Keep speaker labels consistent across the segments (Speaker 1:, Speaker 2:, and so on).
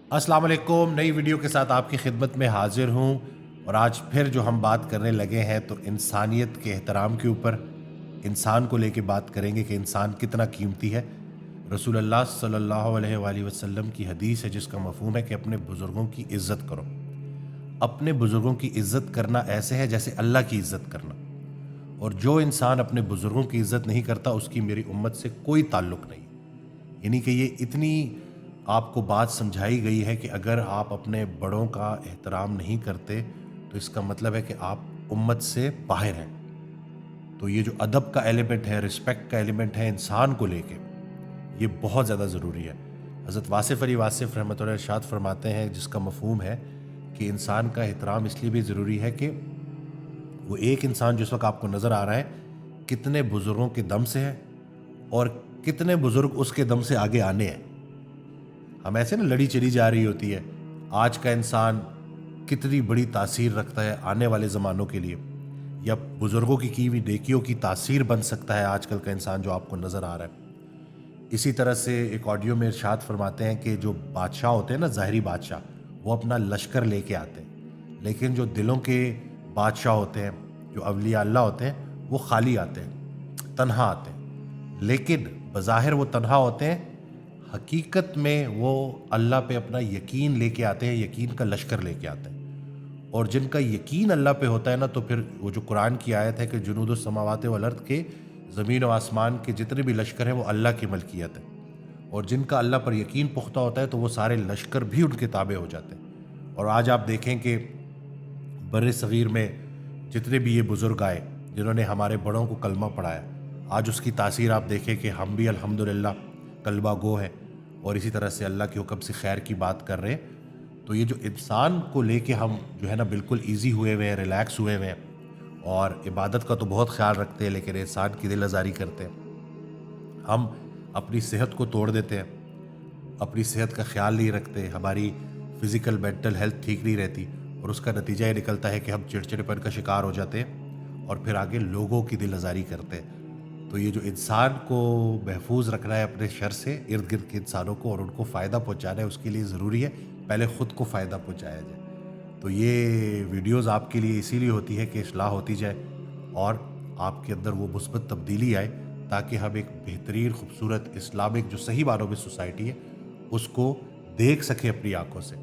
Speaker 1: अस्सलाम वालेकुम। नई वीडियो के साथ आपकी खिदमत में हाजिर हूँ और आज फिर जो हम बात करने लगे हैं तो इंसानियत के एहतराम के ऊपर, इंसान को लेके बात करेंगे कि इंसान कितना कीमती है। रसूल अल्लाह सल्लल्लाहु अलैहि वसल्लम की हदीस है जिसका मफहूम है कि अपने बुज़ुर्गों की इज़्ज़त करो। अपने बुज़ुर्गों की इज़्ज़त करना ऐसे है जैसे अल्लाह की इज़्ज़त करना, और जो इंसान अपने बुज़ुर्गों की इज़्ज़त नहीं करता उसकी मेरी उम्मत से कोई ताल्लुक़ नहीं। यानी कि ये इतनी आपको बात समझाई गई है कि अगर आप अपने बड़ों का एहतराम नहीं करते तो इसका मतलब है कि आप उम्मत से बाहर हैं। तो ये जो अदब का एलिमेंट है, रिस्पेक्ट का एलिमेंट है इंसान को लेके, ये बहुत ज़्यादा ज़रूरी है। हज़रत वासिफ़ अली वासिफ़ रहमतुल्लाह इरशाद फरमाते हैं जिसका मफ़हूम है कि इंसान का एहतराम इसलिए भी ज़रूरी है कि वो एक इंसान जिस वक्त आपको नज़र आ रहा है कितने बुज़ुर्गों के दम से है और कितने बुज़ुर्ग उसके दम से आगे आने हैं। हम ऐसे ना लड़ी चली जा रही होती है। आज का इंसान कितनी बड़ी तासीर रखता है आने वाले ज़मानों के लिए, या बुज़ुर्गों की हुई नेकियों की तासीर बन सकता है आजकल का इंसान जो आपको नज़र आ रहा है। इसी तरह से एक ऑडियो में इरशाद फरमाते हैं कि जो बादशाह होते हैं ना, ज़ाहिरी बादशाह, वो अपना लश्कर लेके आते हैं, लेकिन जो दिलों के बादशाह होते हैं, जो अवलिया अल्लाह होते हैं, वो खाली आते हैं, तन्हा आते हैं। लेकिन बज़ाहिर वो तन्हा होते हैं, हकीकत में वो अल्लाह पे अपना यकीन लेके आते हैं, यकीन का लश्कर लेके आते हैं। और जिनका यकीन अल्लाह पे होता है ना, तो फिर वो जो कुरान की आयत है कि जुनूदुस समावाति वल अर्द के, ज़मीन और आसमान के जितने भी लश्कर हैं वो अल्लाह की मलकियत है। और जिनका अल्लाह पर यकीन पुख्ता होता है तो वो सारे लश्कर भी उनके ताबे हो जाते हैं। और आज आप देखें कि बर्रे सग़ीर में जितने भी ये बुज़ुर्ग आए जिन्होंने हमारे बड़ों को कलमा पढ़ाया, आज उसकी तासीर आप देखें कि हम भी अल्हम्दुलिल्लाह कलमा गो हैं और इसी तरह से अल्लाह के हुक्म से खैर की बात कर रहे हैं। तो ये जो इंसान को लेके हम जो है ना बिल्कुल ईजी हुए हुए हैं, रिलैक्स हुए हुए हैं और इबादत का तो बहुत ख्याल रखते हैं, लेकिन इंसान की दिल आज़ारी करते हैं। हम अपनी सेहत को तोड़ देते हैं, अपनी सेहत का ख्याल नहीं रखते, हमारी फिज़िकल मेंटल हेल्थ ठीक नहीं रहती और उसका नतीजा ये निकलता है कि हम चिड़चिड़ेपन का शिकार हो जाते हैं और फिर आगे लोगों की दिल आज़ारी करते हैं। तो ये जो इंसान को महफूज रखना है अपने शर से, इर्द गिर्द के इंसानों को, और उनको फ़ायदा पहुंचाना है, उसके लिए ज़रूरी है पहले ख़ुद को फ़ायदा पहुंचाया जाए। तो ये वीडियोस आपके लिए इसीलिए होती है कि इस्लाह होती जाए और आपके अंदर वो मुस्बत तब्दीली आए, ताकि हम एक बेहतरीन खूबसूरत इस्लामिक जो सही मानों में सोसाइटी है उसको देख सकें अपनी आँखों से।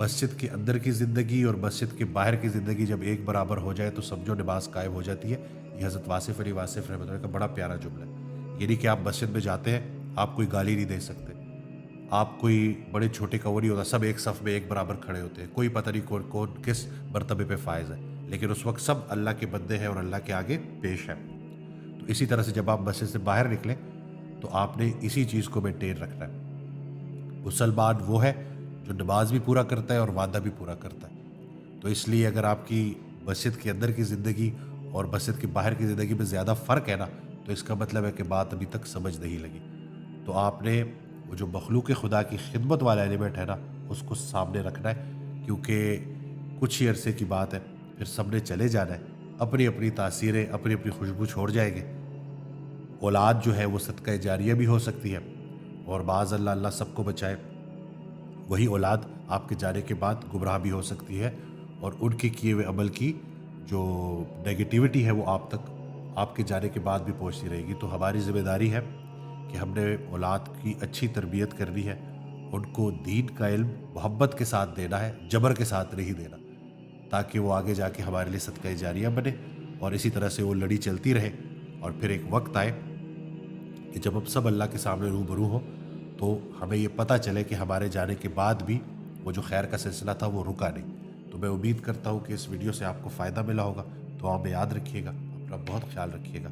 Speaker 1: मस्जिद के अंदर की ज़िंदगी और मस्जिद के बाहर की ज़िंदगी जब एक बराबर हो जाए तो समझो नमाज कायम हो जाती है। ये हज़रत वासिफ़ अली वासिफ़ रहमतुल्लाह का बड़ा प्यारा जुमला है। यानी कि आप मस्जिद में जाते हैं, आप कोई गाली नहीं दे सकते, आप कोई बड़े छोटे का वो नहीं होता, सब एक सफ़ में एक बराबर खड़े होते हैं, कोई पता नहीं कौन कौन किस मरतबे पे फ़ायज़ है, लेकिन उस वक्त सब अल्लाह के बंदे हैं और अल्लाह के आगे पेश हैं। तो इसी तरह से जब आप मस्जिद से बाहर निकलें तो आपने इसी चीज़ को मेंटेन रखना है। मुसलमान वो है जो नमाज भी पूरा करता है और वादा भी पूरा करता है। तो इसलिए अगर आपकी मस्जिद के अंदर की ज़िंदगी और मस्जिद के बाहर की ज़िंदगी में ज़्यादा फ़र्क है ना, तो इसका मतलब है कि बात अभी तक समझ नहीं लगी। तो आपने वो जो मखलूक खुदा की खिदमत वाला एलिमेंट है ना, उसको सामने रखना है, क्योंकि कुछ ही अरसे की बात है, फिर सब ने चले जाना है, अपनी अपनी तासीरें, अपनी अपनी खुशबू छोड़ जाएंगे। औलाद जो है वो सदका जारिया भी हो सकती है और बाज़ अल्लाह अल्लाह सबको बचाए, वही औलाद आपके जाने के बाद गुमराह भी हो सकती है और उनके किए हुए अमल की जो नेगेटिविटी है वो आप तक आपके जाने के बाद भी पहुंचती रहेगी। तो हमारी ज़िम्मेदारी है कि हमने औलाद की अच्छी तरबियत करनी है, उनको दीन का इल्म मोहब्बत के साथ देना है, जबर के साथ नहीं देना, ताकि वो आगे जाके हमारे लिए सदका जारिया बने और इसी तरह से वो लड़ी चलती रहे। और फिर एक वक्त आए कि जब हम सब अल्लाह के सामने रूबरू हो तो हमें ये पता चले कि हमारे जाने के बाद भी वो जो खैर का सिलसिला था वो रुका नहीं। तो मैं उम्मीद करता हूँ कि इस वीडियो से आपको फ़ायदा मिला होगा। तो आप याद रखिएगा, अपना बहुत ख्याल रखिएगा।